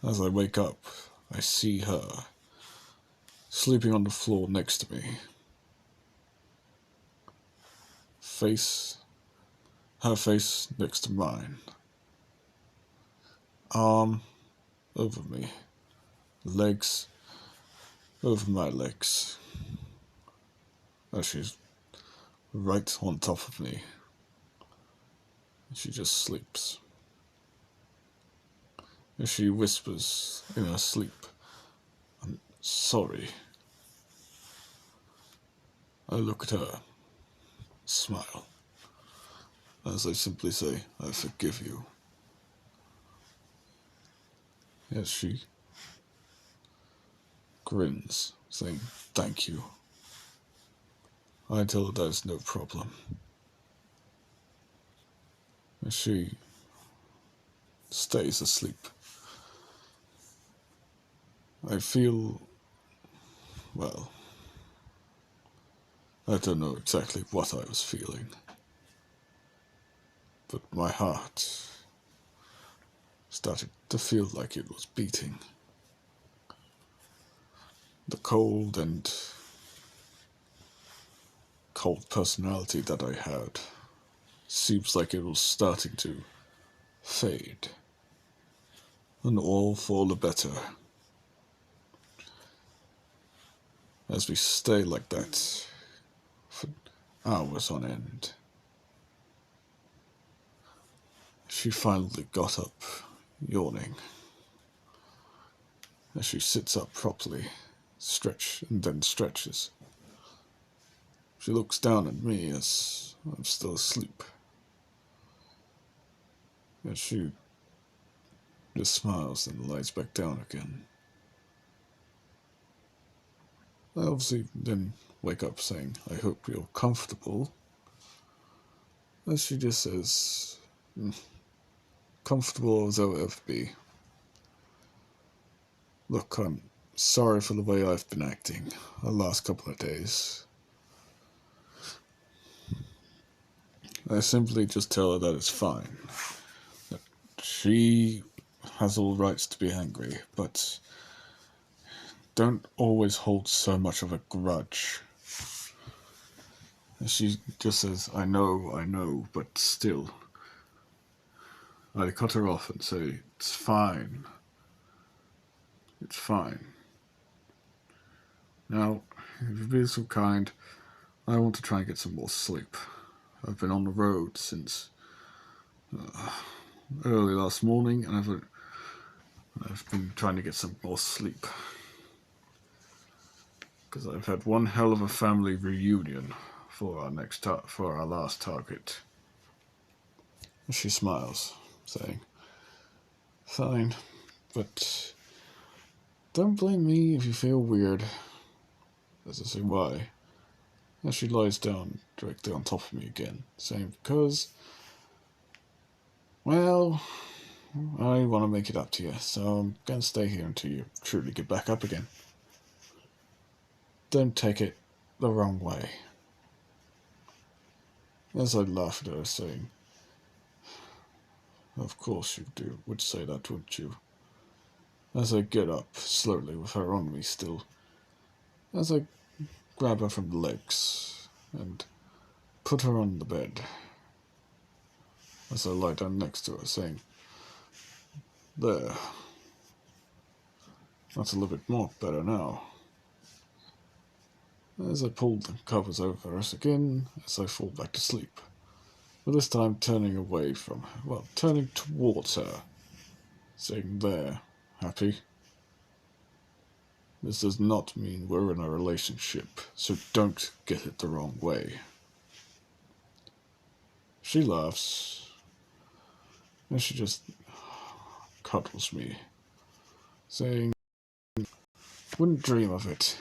As I wake up, I see her, sleeping on the floor next to me. Her face next to mine. Arm over me. Legs over my legs. As she's right on top of me. She just sleeps. as she whispers in her sleep, "I'm sorry." I look at her, smile, as I simply say, "I forgive you." As she grins, saying, "Thank you." I tell her that is no problem. As she stays asleep, I feel, well, I don't know exactly what I was feeling, but my heart started to feel like it was beating. The cold personality that I had seems like it was starting to fade, and all for the better. As we stay like that for hours on end, she finally got up, yawning. As she sits up properly, and then stretches. She looks down at me as I'm still asleep. As she just smiles and lies back down again. I obviously then wake up saying, "I hope you're comfortable." As she just says, "Comfortable as I'll ever be. Look, I'm sorry for the way I've been acting the last couple of days." I simply just tell her that it's fine. That she has all rights to be angry, but don't always hold so much of a grudge. And she just says, I know, but still. I cut her off and say, "It's fine. It's fine. Now, if you'd be so kind, I want to try and get some more sleep. I've been on the road since early last morning, and I've been trying to get some more sleep. Because I've had one hell of a family reunion for our last target." She smiles, saying, "Fine, but don't blame me if you feel weird." As I say, "Why?" As she lies down directly on top of me again, saying, "Because, well, I want to make it up to you, so I'm going to stay here until you truly get back up again. Don't take it the wrong way." As I laugh at her, saying, "Of course would say that, wouldn't you?" As I get up, slowly with her on me still, as I grab her from the legs and put her on the bed, as I lie down next to her, saying, "There, that's a little bit more better now." As I pull the covers over us again, as I fall back to sleep, but this time turning turning towards her, saying, "There, happy? This does not mean we're in a relationship, so don't get it the wrong way." She laughs, and she just cuddles me, saying, "Wouldn't dream of it."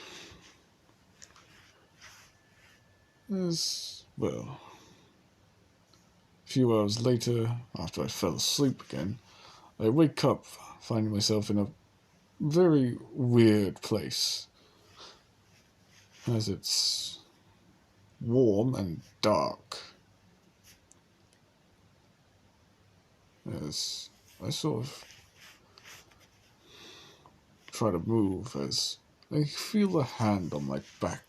A few hours later, after I fell asleep again, I wake up finding myself in a very weird place, as it's warm and dark. As I sort of try to move, as I feel a hand on my back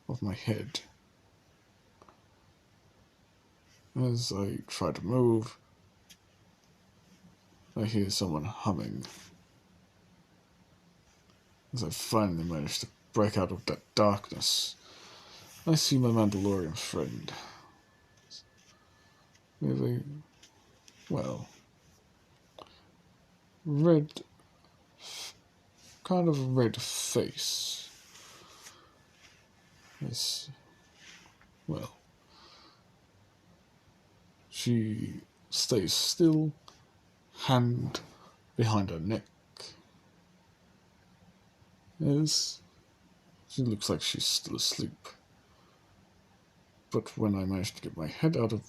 of my head. As I try to move, I hear someone humming. As I finally manage to break out of that darkness, I see my Mandalorian friend with a, well, red, kind of red face. Yes, well, she stays still, hand behind her neck. Yes, she looks like she's still asleep. But when I managed to get my head out of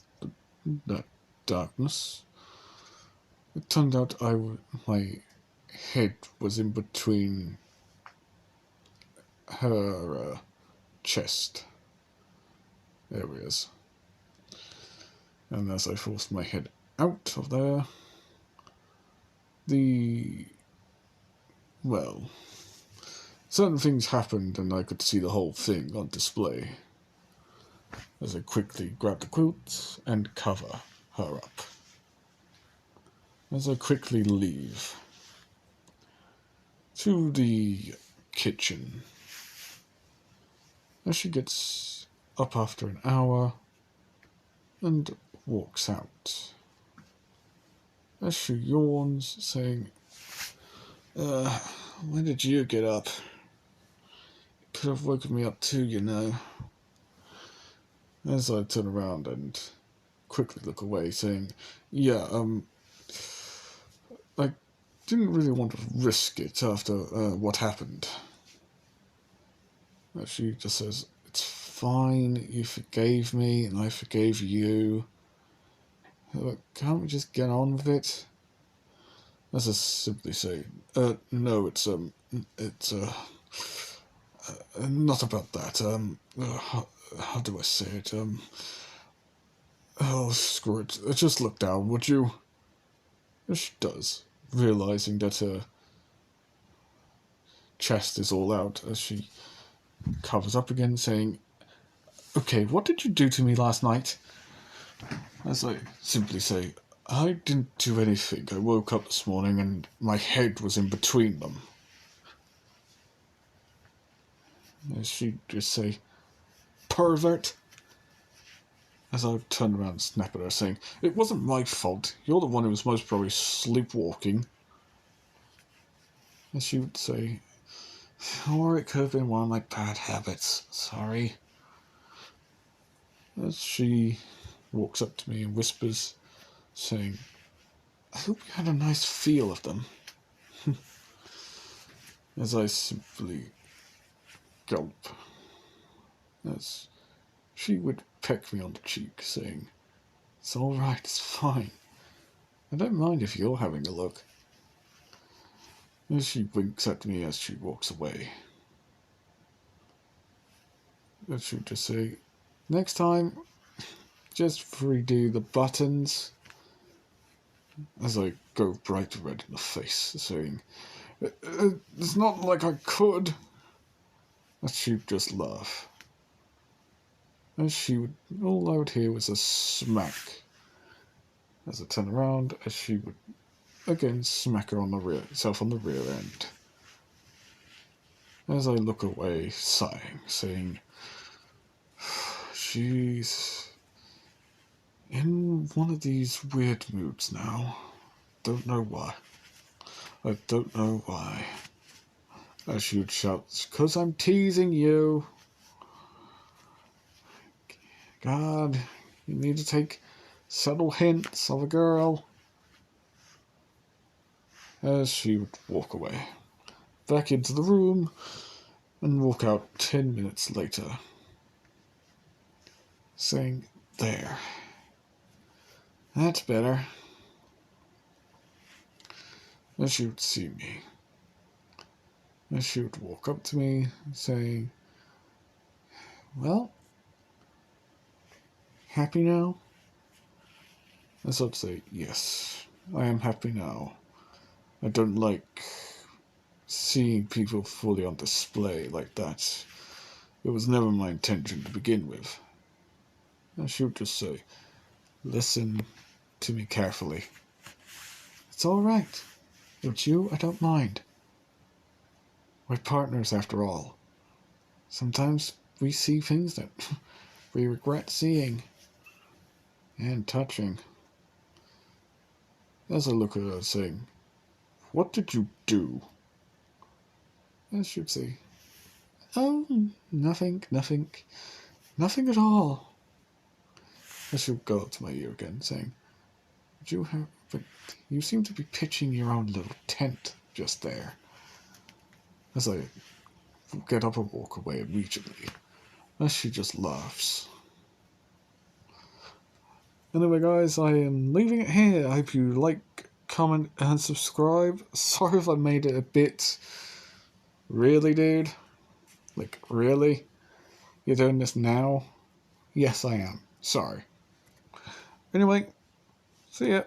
that darkness, it turned out my head was in between her chest areas. And as I forced my head out of there, well, certain things happened and I could see the whole thing on display as I quickly grab the quilt and cover her up. As I quickly leave to the kitchen, as she gets up after an hour and walks out, as she yawns, saying, when did you get up? You could have woken me up too, you know. As I turn around and quickly look away, saying, yeah, I didn't really want to risk it after what happened. She just says, it's fine, you forgave me and I forgave you. Can't we just get on with it? As I simply say, no, it's not about that. How do I say it? Oh, screw it. Just look down, would you? As she does, realizing that her chest is all out, as she covers up again, saying, okay, what did you do to me last night? As I simply say, I didn't do anything. I woke up this morning and my head was in between them. As she just say, pervert. As I would turn around and snap at her, saying, it wasn't my fault. You're the one who was most probably sleepwalking. As she would say, or it could have been one of my bad habits. Sorry. As she walks up to me and whispers, saying, I hope you had a nice feel of them. As I simply gulp, as she would peck me on the cheek, saying, it's all right, it's fine. I don't mind if you're having a look. As she winks at me as she walks away. As she would just say, next time, just redo the buttons. As I go bright red in the face, saying, it's not like I could. As she would just laugh. As she would, all I would hear was a smack. As I turn around, as she would again smack her on the herself on the rear end. As I look away, sighing, saying, she's in one of these weird moods now. Don't know why. I don't know why. As she would shout, 'cause I'm teasing you. God, you need to take subtle hints of a girl. As she would walk away, back into the room, and walk out 10 minutes later, saying, there, that's better. As she would see me, as she would walk up to me, saying, well, happy now? As I'd say, yes, I am happy now. I don't like seeing people fully on display like that. It was never my intention to begin with. And she would just say, listen to me carefully. It's all right. With you, I don't mind. We're partners after all. Sometimes we see things that we regret seeing and touching. As I look at her, saying, What did you do? I should say, oh, nothing at all. I should go up to my ear again, saying, but you seem to be pitching your own little tent just there. As I get up and walk away immediately, as she just laughs. Anyway, guys, I am leaving it here. I hope you like, comment, and subscribe. Sorry if I made it a bit... Really, dude? Like, really? You're doing this now? Yes, I am. Sorry. Anyway, see ya.